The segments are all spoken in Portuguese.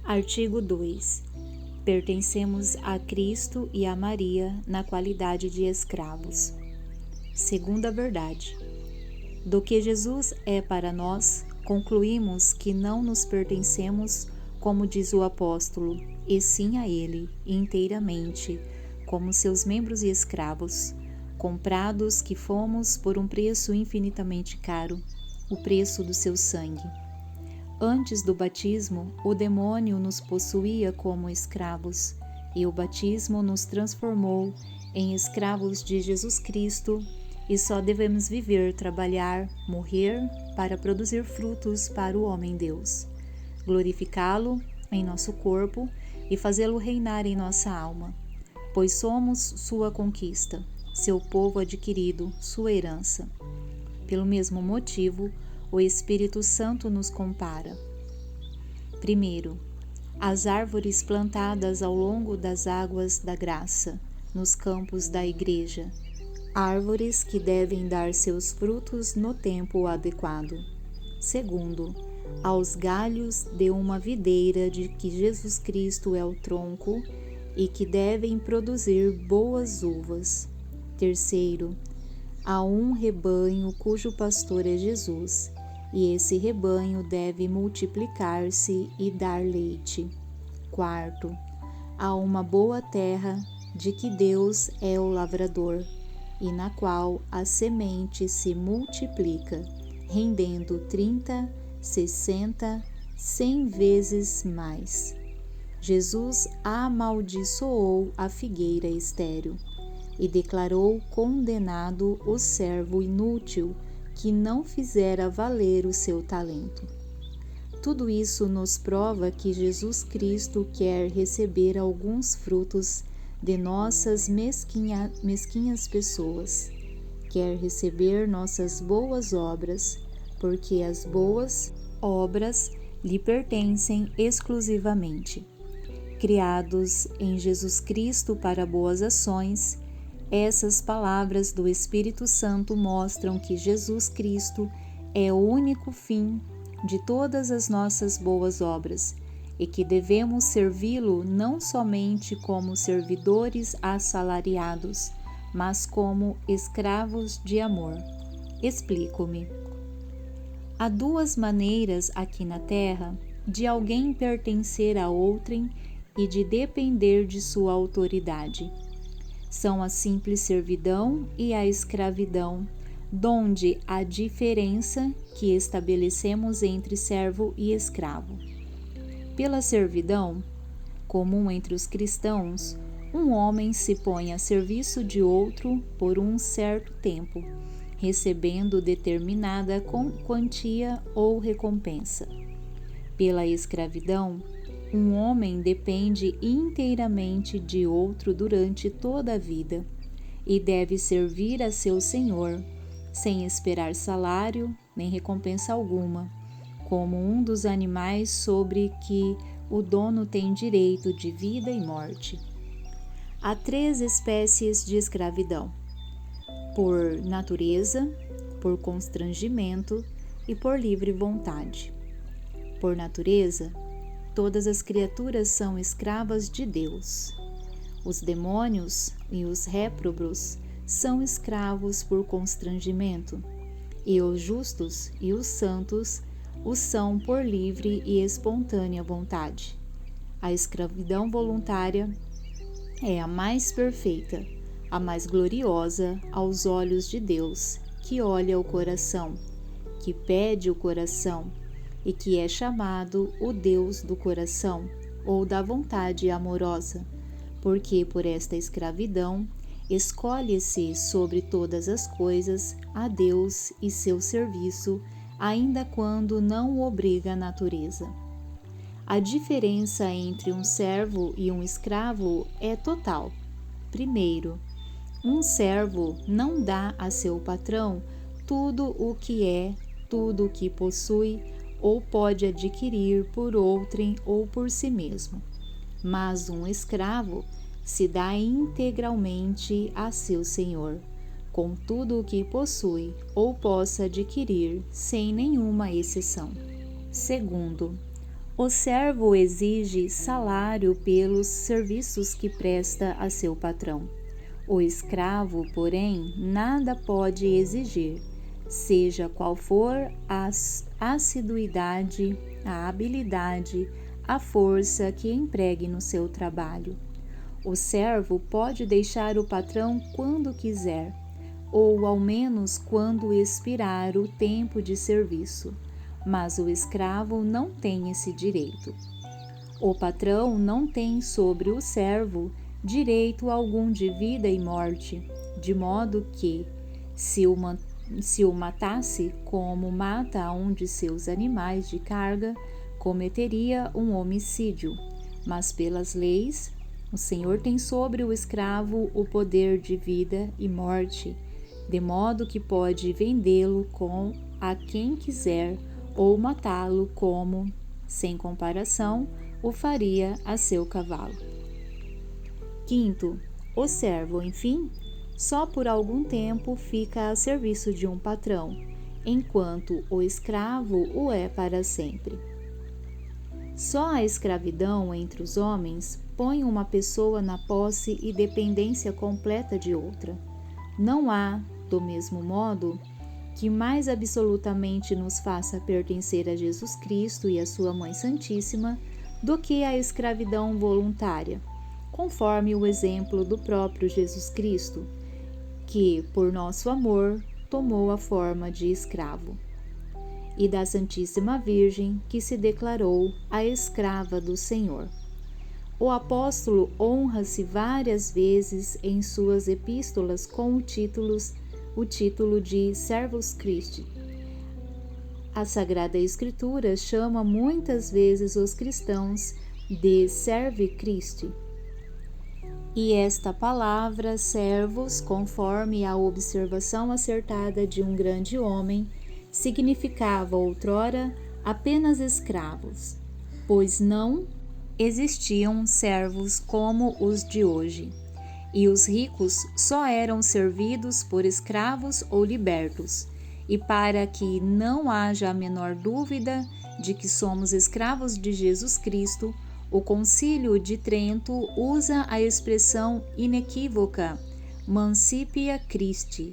Artigo 2. Pertencemos a Cristo e a Maria na qualidade de escravos. Segunda verdade. Do que Jesus é para nós, concluímos que não nos pertencemos, como diz o apóstolo, e sim a Ele, inteiramente, como seus membros e escravos, comprados que fomos por um preço infinitamente caro, o preço do seu sangue. Antes do batismo, o demônio nos possuía como escravos, e o batismo nos transformou em escravos de Jesus Cristo, e só devemos viver, trabalhar, morrer para produzir frutos para o homem-Deus, glorificá-lo em nosso corpo e fazê-lo reinar em nossa alma, pois somos sua conquista, seu povo adquirido, sua herança. Pelo mesmo motivo, o Espírito Santo nos compara. Primeiro, as árvores plantadas ao longo das águas da graça, nos campos da igreja, árvores que devem dar seus frutos no tempo adequado. Segundo, aos galhos de uma videira de que Jesus Cristo é o tronco e que devem produzir boas uvas. Terceiro, a um rebanho cujo pastor é Jesus, e esse rebanho deve multiplicar-se e dar leite. Quarto, a uma boa terra de que Deus é o lavrador, e na qual a semente se multiplica, rendendo 30, 60, 100 vezes mais. Jesus amaldiçoou a figueira estéril e declarou condenado o servo inútil que não fizera valer o seu talento. Tudo isso nos prova que Jesus Cristo quer receber alguns frutos de nossas mesquinhas pessoas. Quer receber nossas boas obras, porque as boas obras lhe pertencem exclusivamente. Criados em Jesus Cristo para boas ações, essas palavras do Espírito Santo mostram que Jesus Cristo é o único fim de todas as nossas boas obras e que devemos servi-lo não somente como servidores assalariados, mas como escravos de amor. Explico-me. Há duas maneiras aqui na terra de alguém pertencer a outrem e de depender de sua autoridade. São a simples servidão e a escravidão, donde a diferença que estabelecemos entre servo e escravo. Pela servidão, comum entre os cristãos, um homem se põe a serviço de outro por um certo tempo, recebendo determinada quantia ou recompensa. Pela escravidão, um homem depende inteiramente de outro durante toda a vida e deve servir a seu senhor, sem esperar salário nem recompensa alguma, como um dos animais sobre que o dono tem direito de vida e morte. Há 3 espécies de escravidão: por natureza, por constrangimento e por livre vontade. Por natureza, todas as criaturas são escravas de Deus. Os demônios e os réprobos são escravos por constrangimento, e os justos e os santos o são por livre e espontânea vontade. A escravidão voluntária é a mais perfeita, a mais gloriosa aos olhos de Deus, que olha o coração, que pede o coração, e que é chamado o Deus do coração, ou da vontade amorosa, porque por esta escravidão escolhe-se sobre todas as coisas a Deus e seu serviço, ainda quando não o obriga a natureza. A diferença entre um servo e um escravo é total. Primeiro, um servo não dá a seu patrão tudo o que é, tudo o que possui, ou pode adquirir por outrem ou por si mesmo. Mas um escravo se dá integralmente a seu senhor, com tudo o que possui ou possa adquirir, sem nenhuma exceção. Segundo, O servo exige salário pelos serviços que presta a seu patrão. O escravo, porém, nada pode exigir, seja qual for a assiduidade, a habilidade, a força que empregue no seu trabalho. O servo pode deixar o patrão quando quiser, ou ao menos quando expirar o tempo de serviço, mas o escravo não tem esse direito. O patrão não tem sobre o servo direito algum de vida e morte, de modo que, se o matasse como mata um de seus animais de carga, cometeria um homicídio. Mas pelas leis, o Senhor tem sobre o escravo o poder de vida e morte, de modo que pode vendê-lo a quem quiser ou matá-lo como, sem comparação, o faria a seu cavalo. Quinto, o servo, enfim, só por algum tempo fica a serviço de um patrão, enquanto o escravo o é para sempre. Só a escravidão entre os homens põe uma pessoa na posse e dependência completa de outra. Não há, do mesmo modo, que mais absolutamente nos faça pertencer a Jesus Cristo e a sua Mãe Santíssima do que a escravidão voluntária, conforme o exemplo do próprio Jesus Cristo, que, por nosso amor, tomou a forma de escravo, e da Santíssima Virgem, que se declarou a escrava do Senhor. O apóstolo honra-se várias vezes em suas epístolas com o título de Servus Christi. A Sagrada Escritura chama muitas vezes os cristãos de Servi Christi. E esta palavra, servos, conforme a observação acertada de um grande homem, significava outrora apenas escravos, pois não existiam servos como os de hoje. E os ricos só eram servidos por escravos ou libertos. E para que não haja a menor dúvida de que somos escravos de Jesus Cristo, o Concílio de Trento usa a expressão inequívoca Mancipia Christi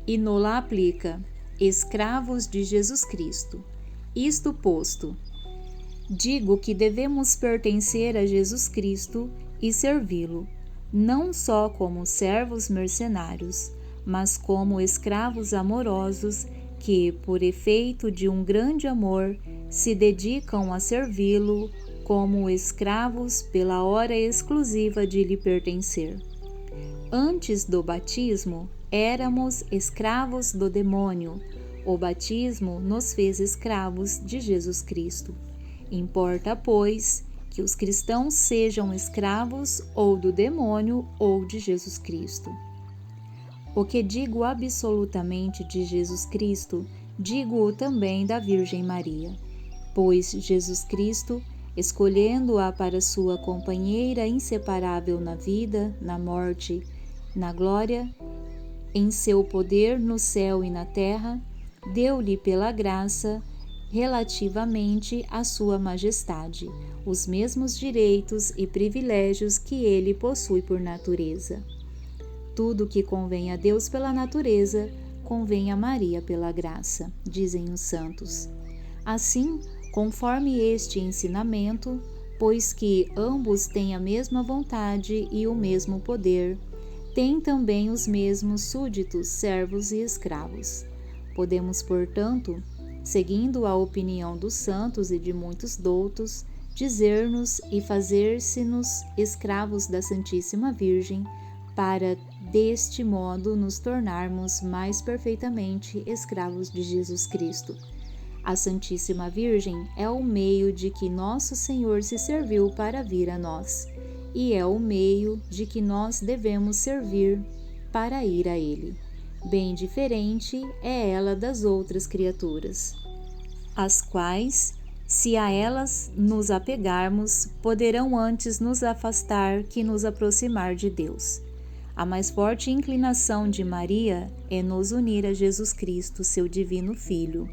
e nola aplica escravos de Jesus Cristo. Isto posto, digo que devemos pertencer a Jesus Cristo e servi-lo, não só como servos mercenários, mas como escravos amorosos que, por efeito de um grande amor, se dedicam a servi-lo como escravos pela hora exclusiva de lhe pertencer. Antes do batismo, éramos escravos do demônio. O batismo nos fez escravos de Jesus Cristo. Importa, pois, que os cristãos sejam escravos ou do demônio ou de Jesus Cristo. O que digo absolutamente de Jesus Cristo, digo-o também da Virgem Maria, pois Jesus Cristo, escolhendo-a para sua companheira inseparável na vida, na morte, na glória, em seu poder no céu e na terra, deu-lhe pela graça, relativamente à sua majestade, os mesmos direitos e privilégios que ele possui por natureza. Tudo que convém a Deus pela natureza, convém a Maria pela graça, dizem os santos. Assim, conforme este ensinamento, pois que ambos têm a mesma vontade e o mesmo poder, têm também os mesmos súditos, servos e escravos. Podemos, portanto, seguindo a opinião dos santos e de muitos doutos, dizer-nos e fazer-se-nos escravos da Santíssima Virgem, para deste modo nos tornarmos mais perfeitamente escravos de Jesus Cristo. A Santíssima Virgem é o meio de que nosso Senhor se serviu para vir a nós, e é o meio de que nós devemos servir para ir a Ele. Bem diferente é ela das outras criaturas, as quais, se a elas nos apegarmos, poderão antes nos afastar que nos aproximar de Deus. A mais forte inclinação de Maria é nos unir a Jesus Cristo, seu divino Filho,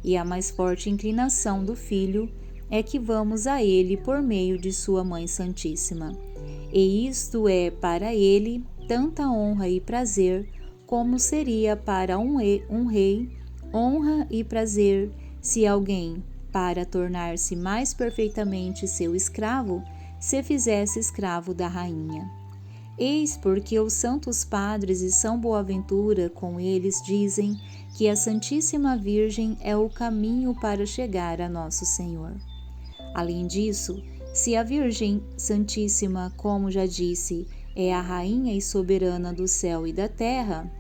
e a mais forte inclinação do Filho é que vamos a Ele por meio de sua Mãe Santíssima. E isto é para Ele tanta honra e prazer, como seria para um rei honra e prazer se alguém, para tornar-se mais perfeitamente seu escravo, se fizesse escravo da rainha. Eis porque os santos padres e São Boaventura com eles dizem que a Santíssima Virgem é o caminho para chegar a Nosso Senhor. Além disso, se a Virgem Santíssima, como já disse, é a Rainha e Soberana do céu e da terra,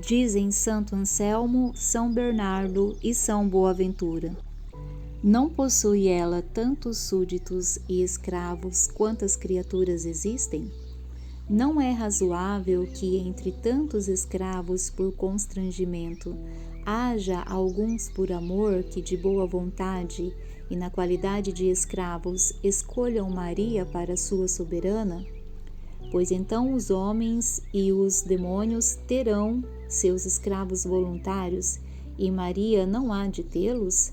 dizem Santo Anselmo, São Bernardo e São Boaventura, não possui ela tantos súditos e escravos quantas criaturas existem? Não é razoável que entre tantos escravos por constrangimento haja alguns por amor que de boa vontade e na qualidade de escravos escolham Maria para sua soberana? Pois então os homens e os demônios terão seus escravos voluntários e Maria não há de tê-los?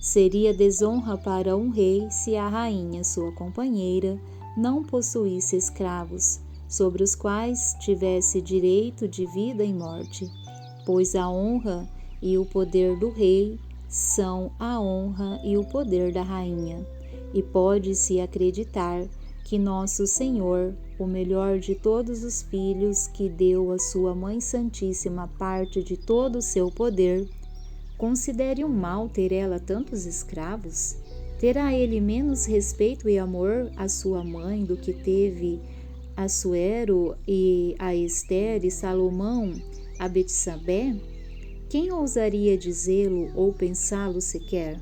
Seria desonra para um rei se a rainha, sua companheira, não possuísse escravos, sobre os quais tivesse direito de vida e morte, pois a honra e o poder do rei são a honra e o poder da rainha, e pode-se acreditar que Nosso Senhor, o melhor de todos os filhos, que deu à sua Mãe Santíssima parte de todo o seu poder, considere um mal ter ela tantos escravos? Terá ele menos respeito e amor à sua mãe do que teve Assuero e a Ester e Salomão a Betsabé? Quem ousaria dizê-lo ou pensá-lo sequer?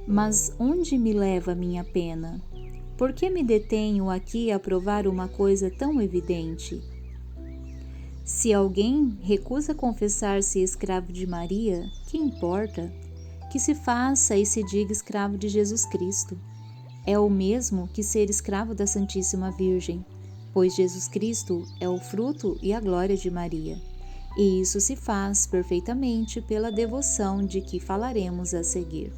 Mas onde me leva minha pena? Por que me detenho aqui a provar uma coisa tão evidente? Se alguém recusa confessar-se escravo de Maria, que importa? Que se faça e se diga escravo de Jesus Cristo. É o mesmo que ser escravo da Santíssima Virgem, pois Jesus Cristo é o fruto e a glória de Maria. E isso se faz perfeitamente pela devoção de que falaremos a seguir.